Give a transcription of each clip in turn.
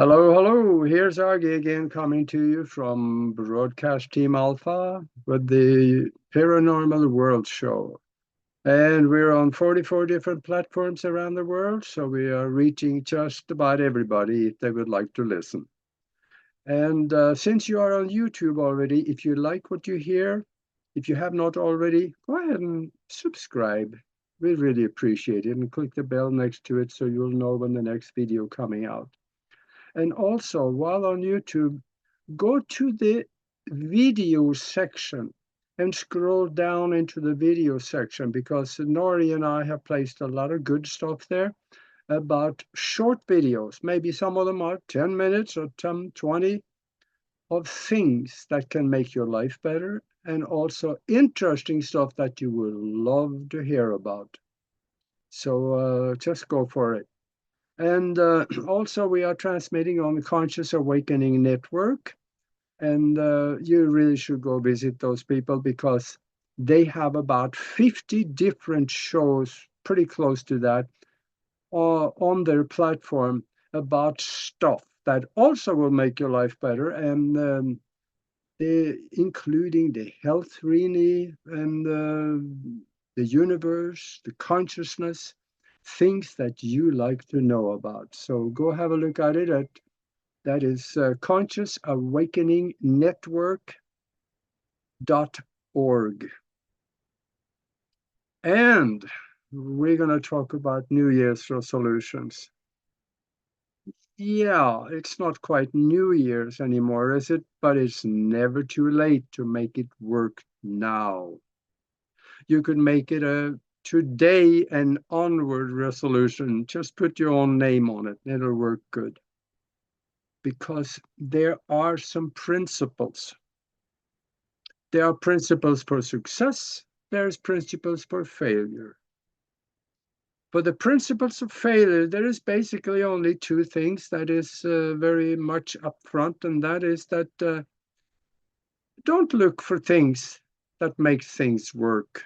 Hello, hello. Here's Augie again coming to you from Broadcast Team Alpha with the Paranormal World Show. And we're on 44 different platforms around the world, so we are reaching just about everybody if they would like to listen. And since you are on YouTube already, if you like what you hear, if you have not already, go ahead and subscribe. We really appreciate it. And click the bell next to it so you'll know when the next video coming out. And also, while on YouTube, go to the video section and scroll down into the video section because Nori and I have placed a lot of good stuff there about short videos. Maybe some of them are 10 minutes or 10, 20 of things that can make your life better and also interesting stuff that you will love to hear about. So just go for it. And also, we are transmitting on the Conscious Awakening Network. And you really should go visit those people because they have about 50 different shows, pretty close to that, on their platform about stuff that also will make your life better. And including the health, really, and the universe, the consciousness, things that you like to know about. So go have a look at it. That is Conscious Awakening Network.org. And we're going to talk about New Year's resolutions. Yeah, it's not quite New Year's anymore, is it? But it's never too late to make it work now. You could make it a today and onward resolution. Just put your own name on it. It'll work good. Because there are some principles. There are principles for success. There's principles for failure. For the principles of failure, there is basically only two things that is very much upfront, and that is that don't look for things that make things work.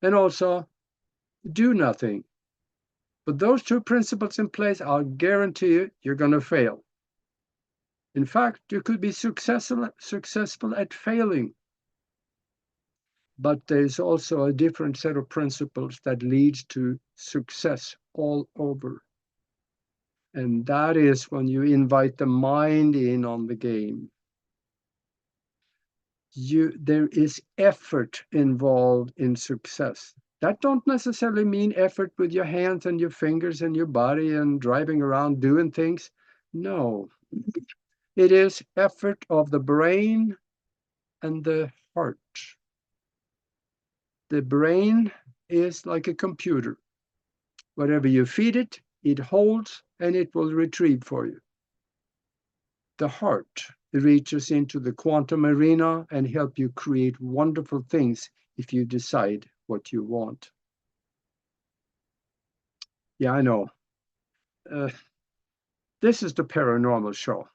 And also, do nothing. With those two principles in place, I'll guarantee you, you're going to fail. In fact, you could be successful at failing. But there's also a different set of principles that leads to success all over. And that is when you invite the mind in on the game. There is effort involved in success. That don't necessarily mean effort with your hands and your fingers and your body and driving around doing things. No, it is effort of the brain and the heart. The brain is like a computer. Whatever you feed it, it holds and it will retrieve for you. The heart reaches into the quantum arena and help you create wonderful things if you decide what you want. Yeah, I know. Uh, this is the paranormal show.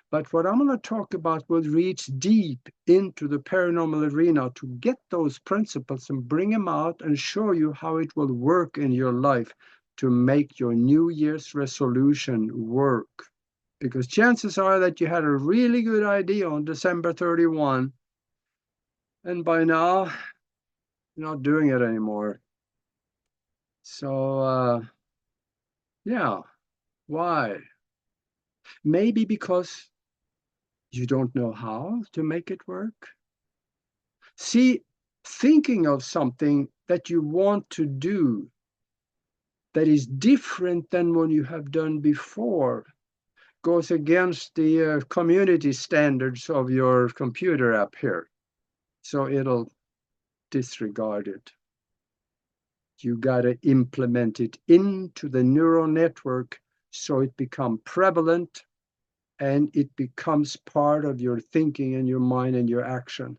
But what I'm going to talk about will reach deep into the paranormal arena to get those principles and bring them out and show you how it will work in your life to make your New Year's resolution work. Because chances are that you had a really good idea on December 31, and by now, you're not doing it anymore. So, yeah, why? Maybe because you don't know how to make it work. See, thinking of something that you want to do that is different than what you have done before goes against the community standards of your computer app here. So it'll disregard it. You got to implement it into the neural network so it becomes prevalent and it becomes part of your thinking and your mind and your action.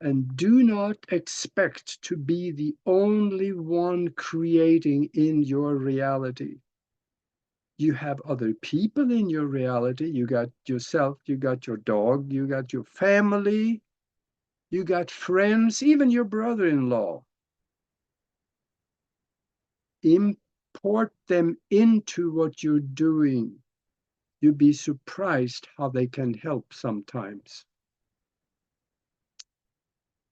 And do not expect to be the only one creating in your reality. You have other people in your reality. You got yourself, you got your dog, you got your family, you got friends, even your brother-in-law. import them into what you're doing, you'd be surprised how they can help sometimes.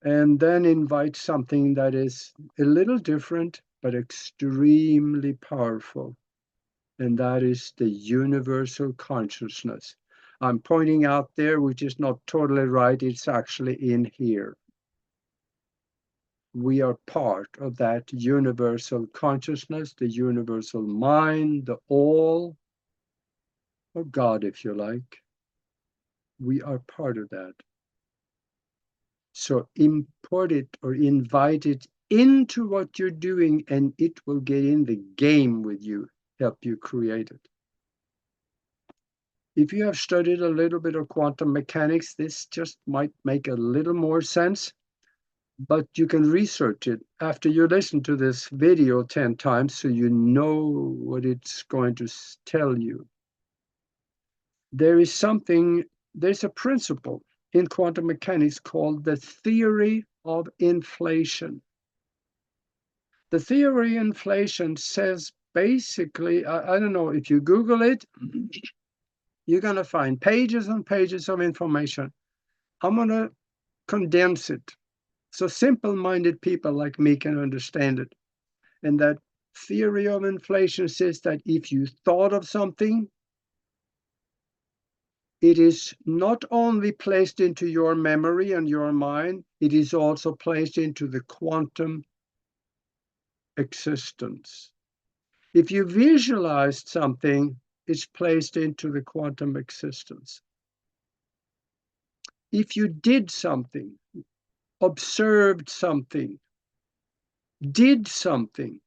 And then invite something that is a little different, but extremely powerful. And that is the universal consciousness. I'm pointing out there, which is not totally right. It's actually in here. We are part of that universal consciousness, the universal mind, the all, or God, if you like. We are part of that. So import it or invite it into what you're doing, and it will get in the game with you, help you create it. If you have studied a little bit of quantum mechanics, this just might make a little more sense, but you can research it after you listen to this video 10 times so you know what it's going to tell you. There's a principle in quantum mechanics called the theory of inflation. The theory of inflation says basically, I don't know, if you Google it, you're going to find pages and pages of information. I'm going to condense it so simple-minded people like me can understand it. And that theory of inflation says that if you thought of something, it is not only placed into your memory and your mind, it is also placed into the quantum existence. If you visualized something, it's placed into the quantum existence. If you did something, observed something, did something,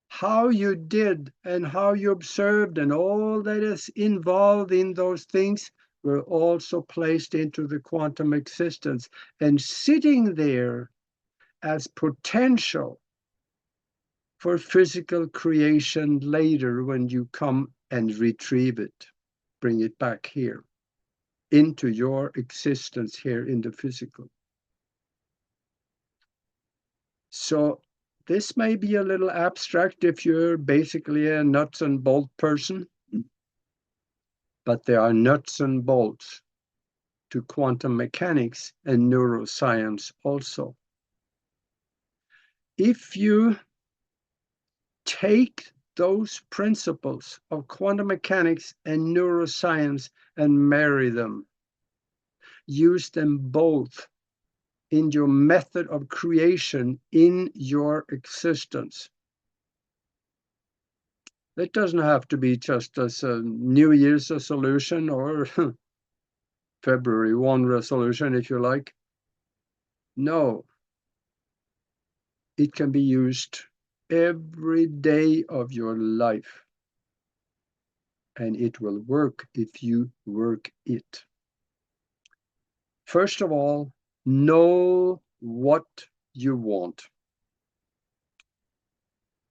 how you did and how you observed and all that is involved in those things were also placed into the quantum existence and sitting there as potential for physical creation later when you come and retrieve it, bring it back here into your existence here in the physical. So this may be a little abstract if you're basically a nuts and bolt person, but there are nuts and bolts to quantum mechanics and neuroscience also. If you take those principles of quantum mechanics and neuroscience and marry them, use them both in your method of creation in your existence. It doesn't have to be just as a New Year's resolution or February 1 resolution, if you like. No, it can be used every day of your life. And it will work if you work it. First of all, know what you want.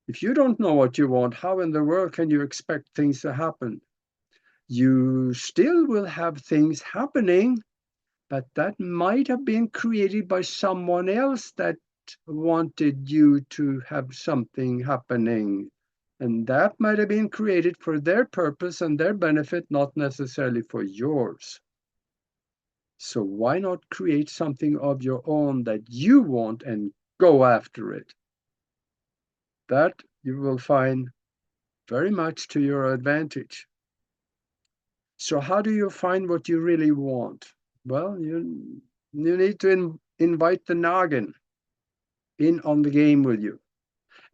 If you don't know what you want, how in the world can you expect things to happen? You still will have things happening, but that might have been created by someone else that wanted you to have something happening. And that might have been created for their purpose and their benefit, not necessarily for yours. So why not create something of your own that you want and go after it? That you will find very much to your advantage. So how do you find what you really want? Well, you need to invite the noggin in on the game with you.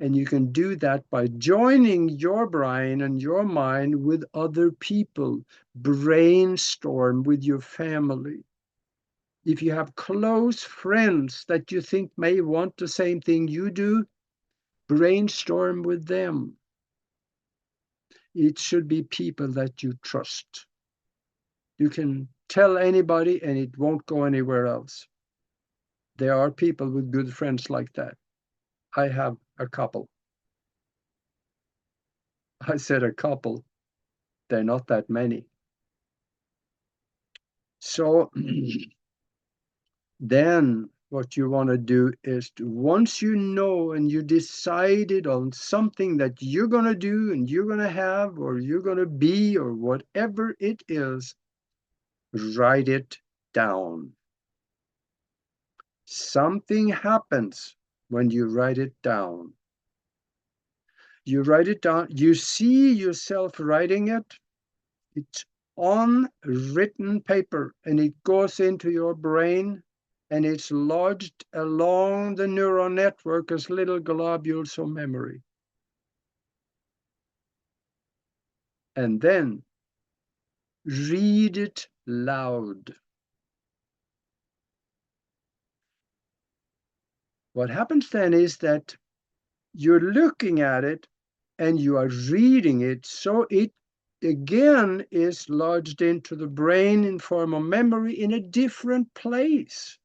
And you can do that by joining your brain and your mind with other people. Brainstorm with your family. If you have close friends that you think may want the same thing you do, brainstorm with them. It should be people that you trust. You can tell anybody and it won't go anywhere else. There are people with good friends like that. I have a couple. I said a couple. They're not that many. So then what you want to do is once you know and you decided on something that you're going to do and you're going to have or you're going to be or whatever it is, write it down. Something happens when you write it down. You write it down, you see yourself writing it. It's on written paper and it goes into your brain and it's lodged along the neural network as little globules of memory. And then read it loud. What happens then is that you're looking at it and you are reading it, so it again is lodged into the brain in form of memory in a different place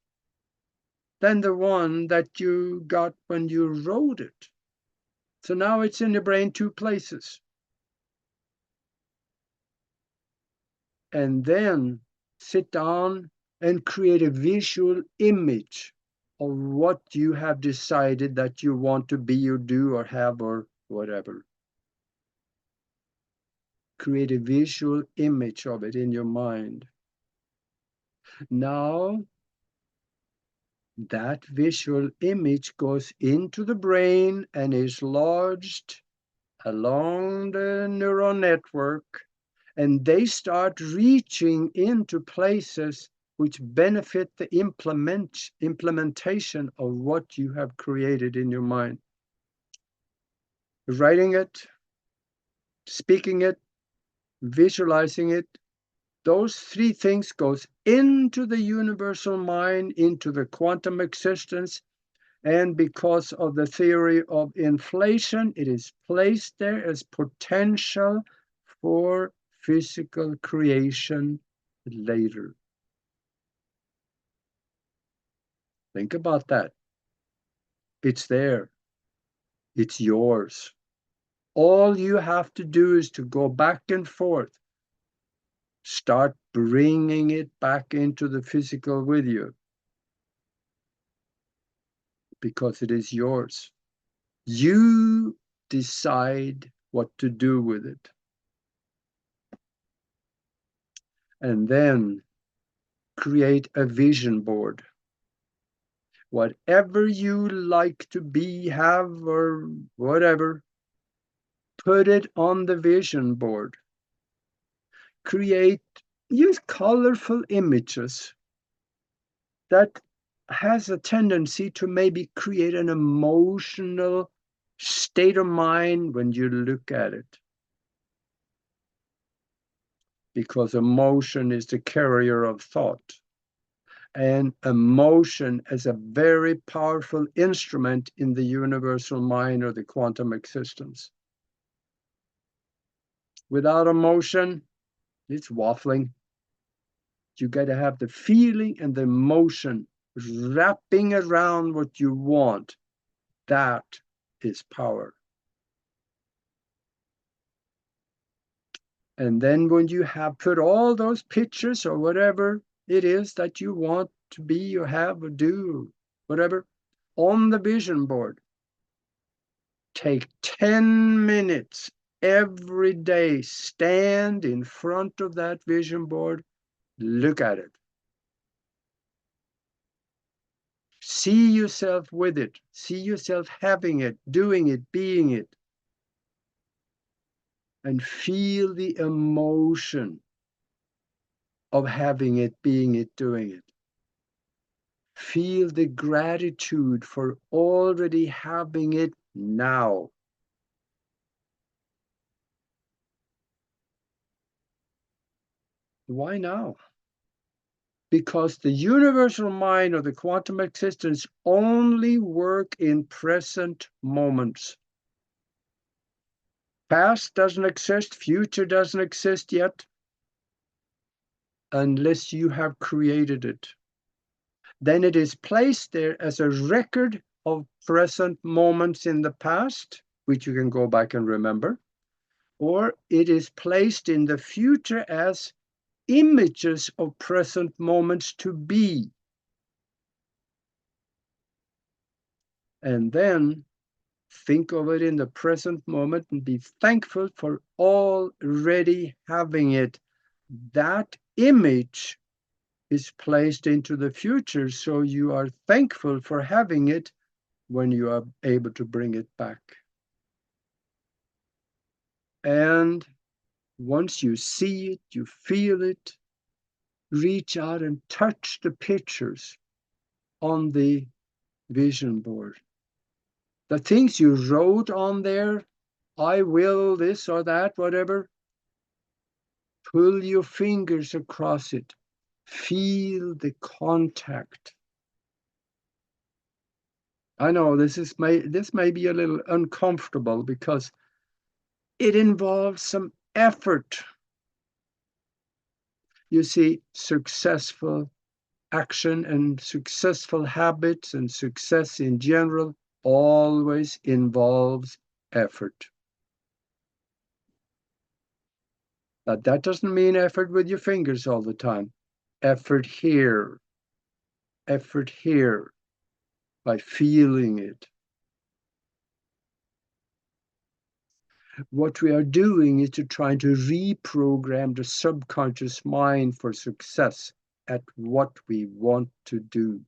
than the one that you got when you wrote it. So now it's in the brain two places. And then sit down and create a visual image of what you have decided that you want to be or do or have or whatever. Create a visual image of it in your mind. Now, that visual image goes into the brain and is lodged along the neural network, and they start reaching into places which benefit the implementation of what you have created in your mind. Writing it, speaking it, visualizing it, those three things goes into the universal mind, into the quantum existence, and because of the theory of inflation, it is placed there as potential for physical creation later. Think about that. It's there. It's yours. All you have to do is to go back and forth. Start bringing it back into the physical with you because it is yours. You decide what to do with it. And then create a vision board. Whatever you like to be, have, or whatever, put it on the vision board. Use colorful images that has a tendency to maybe create an emotional state of mind when you look at it. Because emotion is the carrier of thought. And emotion is a very powerful instrument in the universal mind or the quantum existence. Without emotion, it's waffling. You got to have the feeling and the emotion wrapping around what you want. That is power. And then when you have put all those pictures or whatever it is that you want to be or have or do, whatever, on the vision board, take 10 minutes every day, stand in front of that vision board, look at it. See yourself with it. See yourself having it, doing it, being it. And feel the emotion of having it, being it, doing it. Feel the gratitude for already having it now. Why now? Because the universal mind or the quantum existence only work in present moments. Past doesn't exist, future doesn't exist yet, unless you have created it. Then it is placed there as a record of present moments in the past, which you can go back and remember, or it is placed in the future as images of present moments to be. And then think of it in the present moment and be thankful for already having it. That image is placed into the future, so you are thankful for having it when you are able to bring it back. And once you see it, you feel it, reach out and touch the pictures on the vision board. The things you wrote on there, I will this or that, whatever, pull your fingers across it. Feel the contact. I know this may be a little uncomfortable because it involves some effort. You see, successful action and successful habits and success in general always involves effort. But that doesn't mean effort with your fingers all the time. Effort here by feeling it. What we are doing is to try to reprogram the subconscious mind for success at what we want to do.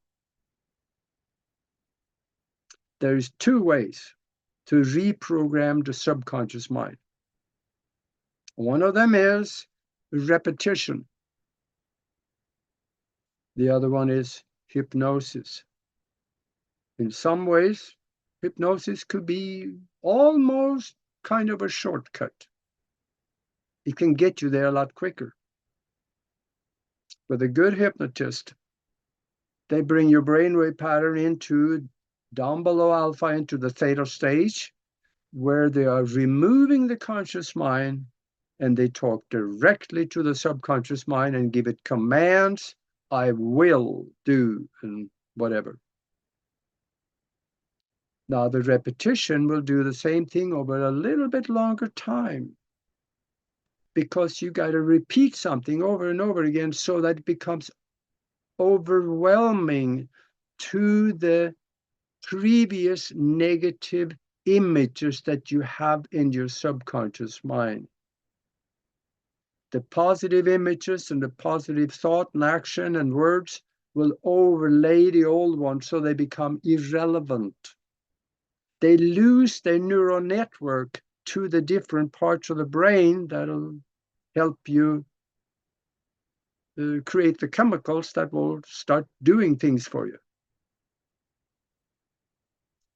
There's two ways to reprogram the subconscious mind. One of them is repetition. The other one is hypnosis. In some ways, hypnosis could be almost kind of a shortcut. It can get you there a lot quicker. With a good hypnotist, they bring your brainwave pattern into down below alpha into the theta stage, where they are removing the conscious mind and they talk directly to the subconscious mind and give it commands. I will do and whatever. Now the repetition will do the same thing over a little bit longer time, because you got to repeat something over and over again so that it becomes overwhelming to the previous negative images that you have in your subconscious mind. The positive images and the positive thought and action and words will overlay the old ones so they become irrelevant. They lose their neural network to the different parts of the brain that'll help you create the chemicals that will start doing things for you.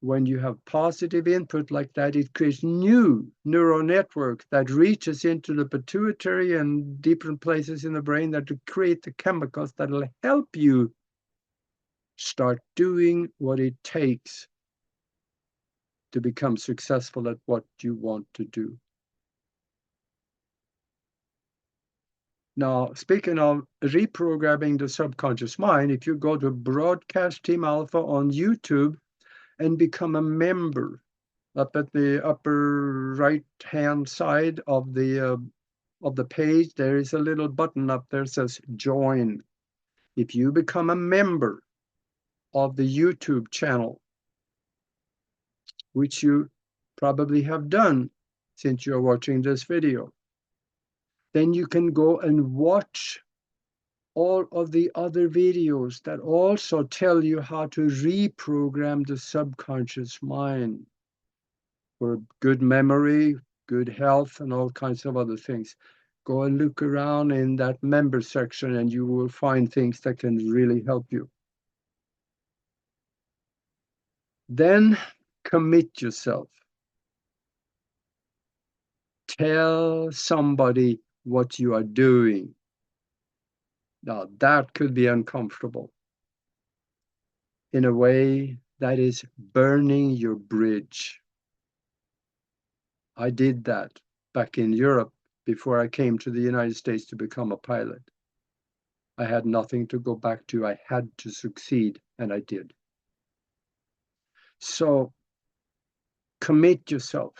When you have positive input like that, it creates new neural network that reaches into the pituitary and different places in the brain that will create the chemicals that will help you start doing what it takes to become successful at what you want to do. Now, speaking of reprogramming the subconscious mind, if you go to Broadcast Team Alpha on YouTube and become a member, up at the upper right-hand side of the page, there is a little button up there that says join. If you become a member of the YouTube channel, which you probably have done since you're watching this video, then you can go and watch all of the other videos that also tell you how to reprogram the subconscious mind for good memory, good health, and all kinds of other things. Go and look around in that member section and you will find things that can really help you. Then commit yourself. Tell somebody what you are doing. Now, that could be uncomfortable in a way that is burning your bridge. I did that back in Europe before I came to the United States to become a pilot. I had nothing to go back to. I had to succeed, and I did. So commit yourself.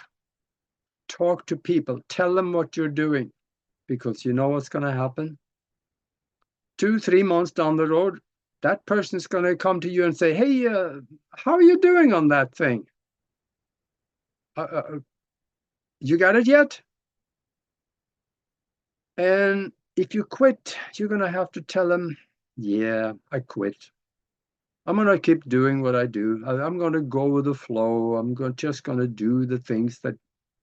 Talk to people. Tell them what you're doing, because you know what's going to happen. 2-3 months down the road, that person's going to come to you and say, hey, how are you doing on that thing? You got it yet? And if you quit, you're going to have to tell them, yeah, I quit. I'm going to keep doing what I do. I'm going to go with the flow. Just going to do the things that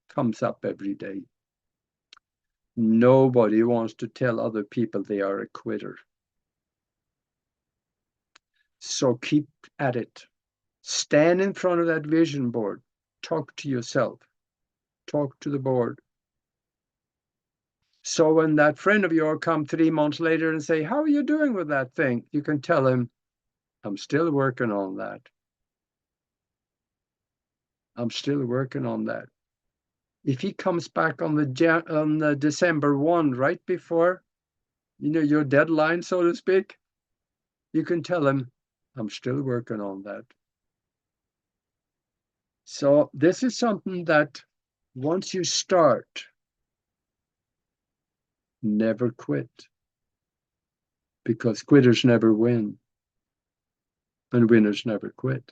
comes up every day. Nobody wants to tell other people they are a quitter. So keep at it. Stand in front of that vision board. Talk to yourself. Talk to the board. So when that friend of yours come 3 months later and say, how are you doing with that thing? You can tell him, I'm still working on that. I'm still working on that. If he comes back on the December 1, right before, your deadline, so to speak, you can tell him, I'm still working on that. So this is something that once you start, never quit, because quitters never win and winners never quit.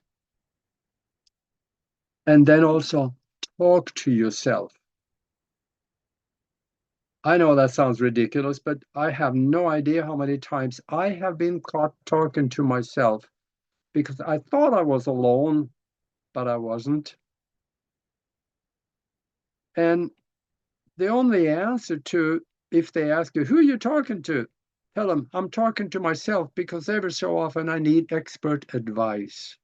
And then also talk to yourself. I know that sounds ridiculous, but I have no idea how many times I have been caught talking to myself because I thought I was alone, but I wasn't. And the only answer to, if they ask you, who are you talking to? Tell them, I'm talking to myself because every so often I need expert advice.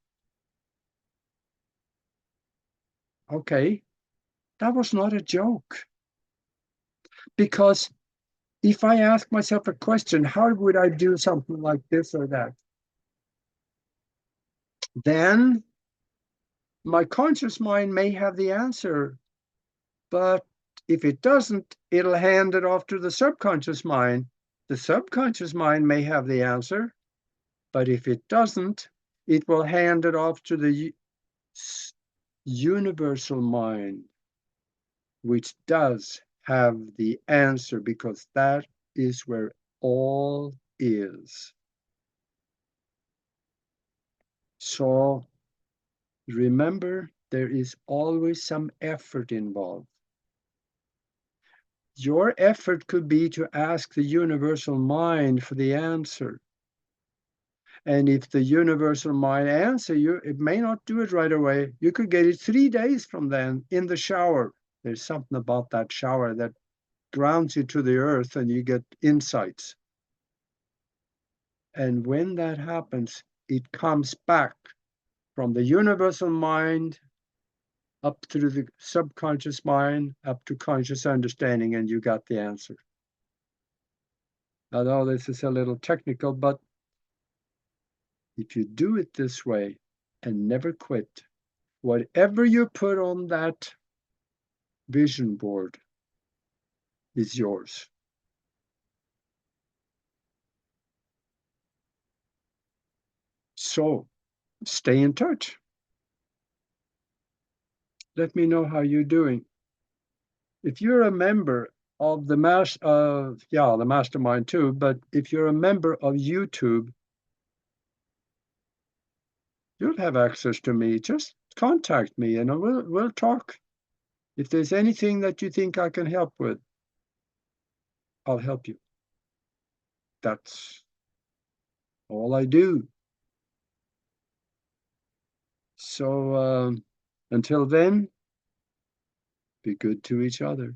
Okay, that was not a joke. Because if I ask myself a question, how would I do something like this or that? Then my conscious mind may have the answer, but if it doesn't, it'll hand it off to the subconscious mind. The subconscious mind may have the answer, but if it doesn't, it will hand it off to the universal mind, which does have the answer because that is where all is. So remember, there is always some effort involved. Your effort could be to ask the universal mind for the answer. And if the universal mind answer you, it may not do it right away. You could get it 3 days from then in the shower. There's something about that shower that grounds you to the earth and you get insights. And when that happens, it comes back from the universal mind up through the subconscious mind, up to conscious understanding, and you got the answer. I know this is a little technical, but if you do it this way and never quit, whatever you put on that vision board is yours. So stay in touch. Let me know how you're doing. If you're a member of the the mastermind too, but if you're a member of YouTube, you'll have access to me. Just contact me and we'll talk. If there's anything that you think I can help with, I'll help you. That's all I do. So until then, be good to each other.